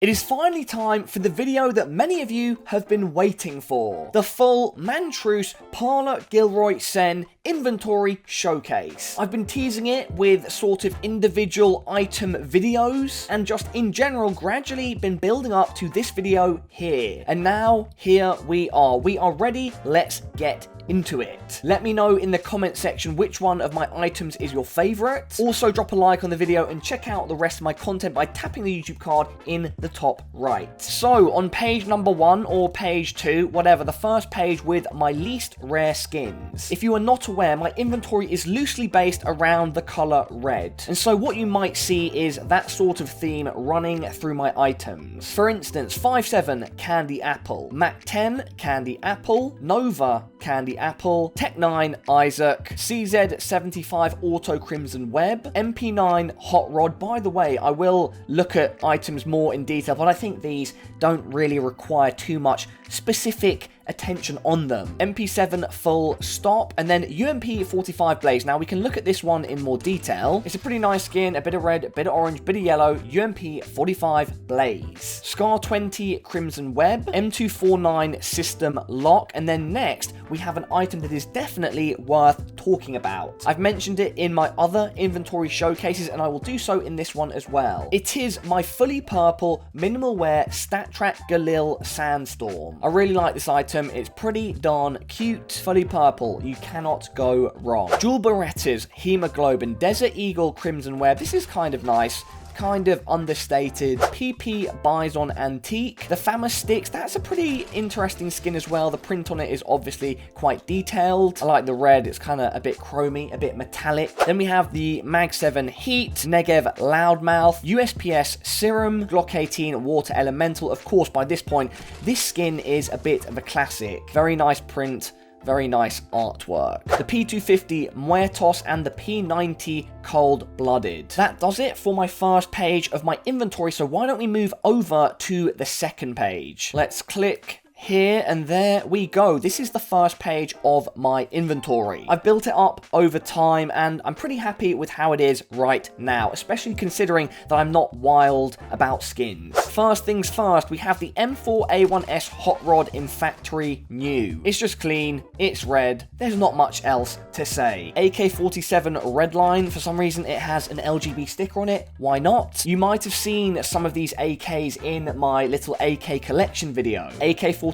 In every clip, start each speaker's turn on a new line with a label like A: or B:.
A: It is finally time for the video that many of you have been waiting for. The full MANTROUSSE Parla Gilroy Sen inventory showcase. I've been teasing it with sort of individual item videos and just in general gradually been building up to this video here. And now here we are. We are ready. Let's get into it. Let me know in the comment section which one of my items is your favorite. Also drop a like on the video and check out the rest of my content by tapping the YouTube card in the top right. So on page number 1 or page 2, whatever, the first page with my least rare skins. If you are not aware, my inventory is loosely based around the color red. And so what you might see is that sort of theme running through my items. For instance, 5.7 Candy Apple, Mac 10 Candy Apple, Nova Candy Apple, Tech 9 Isaac, CZ75 Auto Crimson Web, MP9 Hot Rod. By the way, I will look at items more in detail, but I think these don't really require too much specific attention on them. MP7 Full Stop, and then UMP-45 Blaze. Now we can look at this one in more detail. It's a pretty nice skin, a bit of red, a bit of orange, bit of yellow. UMP-45 Blaze. Scar 20 Crimson Web, M249 System Lock, and then next we have an item that is definitely worth talking about. I've mentioned it in my other inventory showcases and I will do so in this one as well. It is my fully purple minimal wear StatTrak Galil Sandstorm. I really like this item. It's pretty darn cute. Fully purple. You cannot go wrong. Jewel Berettas Hemoglobin Desert Eagle Crimson Web. This is kind of nice. Kind of understated. PP Bison Antique. The Famous Sticks, that's a pretty interesting skin as well. The print on it is obviously quite detailed. I like the red, it's kind of a bit chromy, a bit metallic. Then we have the Mag 7 Heat, Negev Loudmouth, USPS Serum, Glock 18 Water Elemental. Of course, by this point, this skin is a bit of a classic. Very nice print. Very nice artwork. The P250 Muertos and the P90 Cold Blooded. That does it for my first page of my inventory, so why don't we move over to the second page? Let's click here, and there we go. This is the first page of my inventory. I've built it up over time and I'm pretty happy with how it is right now, especially considering that I'm not wild about skins. First things first, we have the M4A1S Hot Rod in factory new. It's just clean, it's red, there's not much else to say. AK-47 Redline, for some reason it has an LGB sticker on it, why not? You might have seen some of these AKs in my little AK collection video. AK-47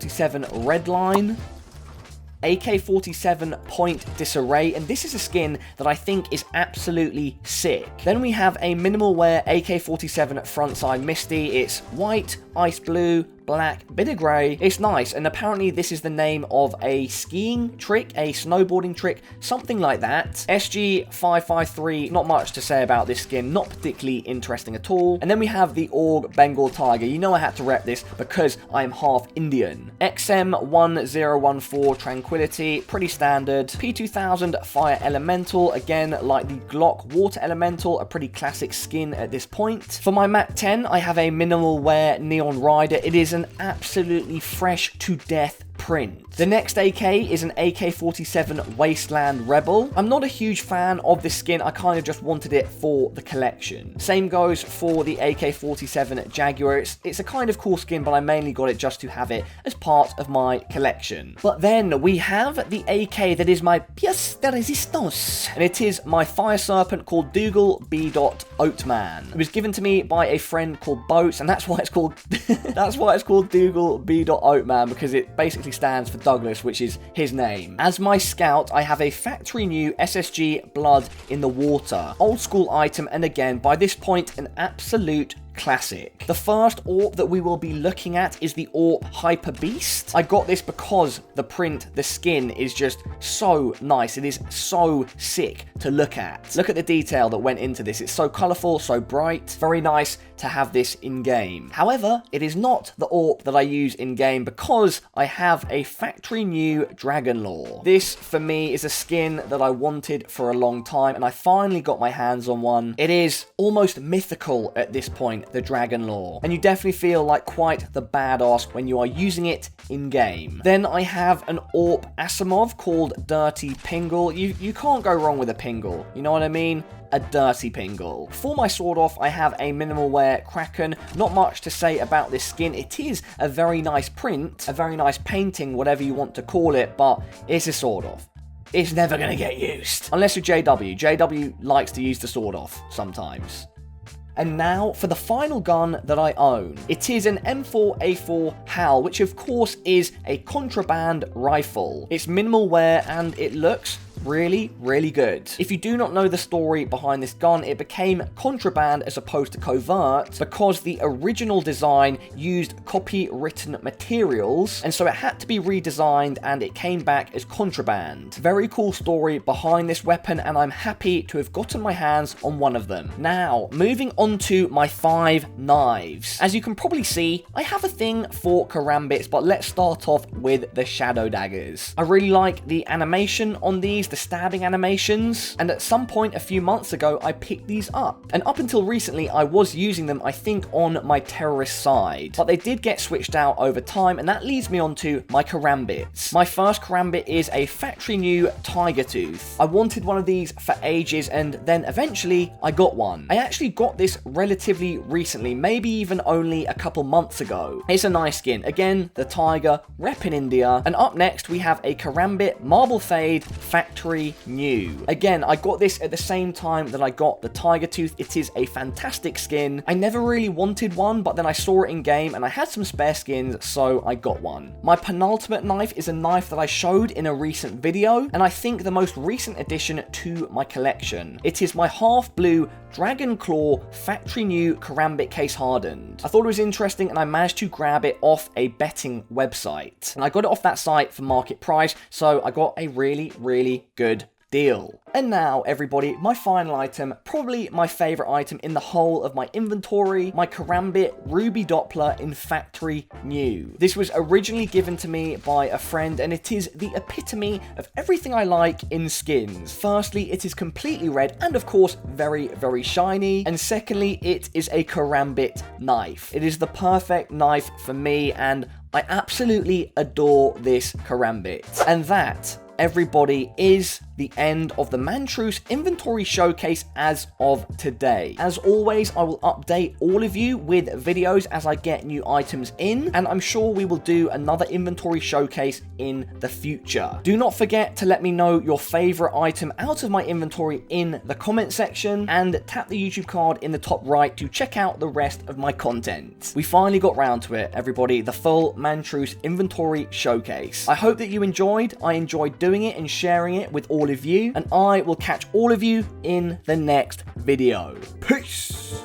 A: Redline, AK-47 Point Disarray, and this is a skin that I think is absolutely sick. Then we have a minimal wear AK-47 Frantside Misty. It's white, ice blue, black, bit of grey. It's nice, and apparently this is the name of a skiing trick, a snowboarding trick, something like that. SG553, not much to say about this skin, not particularly interesting at all. And then we have the Org Bengal Tiger. You know I had to rep this because I am half Indian. XM1014 Tranquility, pretty standard. P2000 Fire Elemental, again like the Glock Water Elemental, a pretty classic skin at this point. For my Mac 10, I have a minimal wear Neon Rider. It is an absolutely fresh to death print. The next AK is an AK-47 Wasteland Rebel. I'm not a huge fan of this skin, I kind of just wanted it for the collection. Same goes for the AK-47 Jaguar. It's a kind of cool skin, but I mainly got it just to have it as part of my collection. But then we have the AK that is my pièce de résistance, and it is my Fire Serpent called Dougal B. Oatman. It was given to me by a friend called Boats, and that's why it's called Dougal B. Oatman, because it basically stands for Douglas, which is his name. As my scout, I have a factory new SSG Blood in the Water. Old school item, and again, by this point, an absolute classic. The first AWP that we will be looking at is the AWP Hyper Beast. I got this because the print, the skin is just so nice. It is so sick to look at. Look at the detail that went into this. It's so colourful, so bright. Very nice to have this in-game. However, it is not the AWP that I use in-game because I have a factory new Dragon Lore. This, for me, is a skin that I wanted for a long time, and I finally got my hands on one. It is almost mythical at this point, the Dragon Lore, and you definitely feel like quite the badass when you are using it in-game. Then I have an AWP Asimov called Dirty Pingle. You can't go wrong with a Pingle, you know what I mean? A dirty Pingle. For my sword off, I have a minimal wear Kraken. Not much to say about this skin. It is a very nice print, a very nice painting, whatever you want to call it, but it's a sword off. It's never going to get used. Unless you're JW. JW likes to use the sword off sometimes. And now for the final gun that I own. It is an M4A4 HAL, which of course is a contraband rifle. It's minimal wear and it looks really, really good. If you do not know the story behind this gun, it became contraband as opposed to covert because the original design used copywritten materials, and so it had to be redesigned and it came back as contraband. Very cool story behind this weapon, and I'm happy to have gotten my hands on one of them. Now, moving on to my 5 knives. As you can probably see, I have a thing for karambits, but let's start off with the shadow daggers. I really like the animation on these, the stabbing animations, and at some point a few months ago I picked these up, and up until recently I was using them, I think, on my terrorist side, but they did get switched out over time, and that leads me on to my karambits. My first karambit is a factory new tiger tooth. I wanted one of these for ages, and then eventually I got one. I actually got this relatively recently, maybe even only a couple months ago. It's a nice skin. Again, the tiger, rep in India. And up next we have a karambit marble fade factory new. Again, I got this at the same time that I got the tiger tooth. It is a fantastic skin. I never really wanted one, but then I saw it in game and I had some spare skins, so I got one. My penultimate knife is a knife that I showed in a recent video, and I think the most recent addition to my collection. It is my half blue Dragon Claw factory new Karambit case hardened. I thought it was interesting and I managed to grab it off a betting website. And I got it off that site for market price, so I got a really, really good deal. And now, everybody, my final item, probably my favorite item in the whole of my inventory, my Karambit Ruby Doppler in factory new. This was originally given to me by a friend, and it is the epitome of everything I like in skins. Firstly, it is completely red and of course very, very shiny, and secondly, it is a Karambit knife. It is the perfect knife for me, and I absolutely adore this Karambit. And that, everybody, is the end of the MANTROUSSE inventory showcase as of today. As always, I will update all of you with videos as I get new items in, and I'm sure we will do another inventory showcase in the future. Do not forget to let me know your favorite item out of my inventory in the comment section, and tap the YouTube card in the top right to check out the rest of my content. We finally got round to it, everybody, the full MANTROUSSE inventory showcase. I hope that you enjoyed. I enjoyed doing it and sharing it with all of you, and I will catch all of you in the next video. Peace!